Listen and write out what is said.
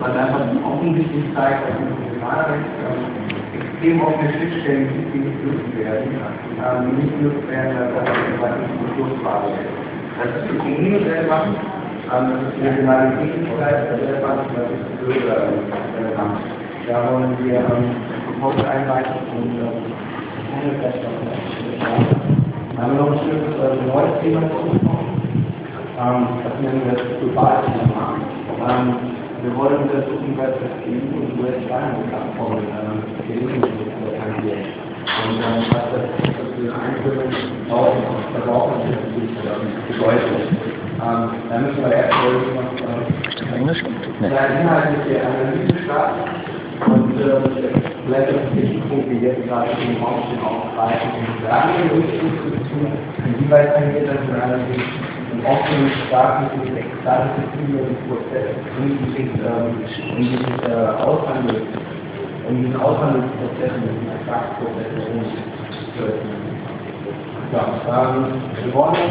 was einfach offensichtlich zeigt, dass im Regionalrecht extrem offene Schnittstellen gibt, die nicht genutzt werden, nicht genutzt werden, dass das eine Diskussionsfrage ist. Das ist für Kommunen relevant, das ist die regionale Tätigkeit relevant, das ist für Bürger relevant. Da wollen wir Proposal einreichen und dann haben wir noch ein schönes neues Thema dazu. Das nennen wir das Globalthema. Wir wollen untersuchen, was das EU und US-Plattformen hantieren. Und was das für Einführung auch Verbraucherschutz bedeutet. Da müssen wir erst mal Englisch? Nee. eine inhaltliche Analyse starten und vielleicht auch die Punkte, die jetzt gerade im Raum stehen, aufgreifen und sagen, inwieweit können wir das in einer offenen, starken, staatlichen Prozess in diesen Aushandelsprozess, in diesen Vertragsprozess, wir wollen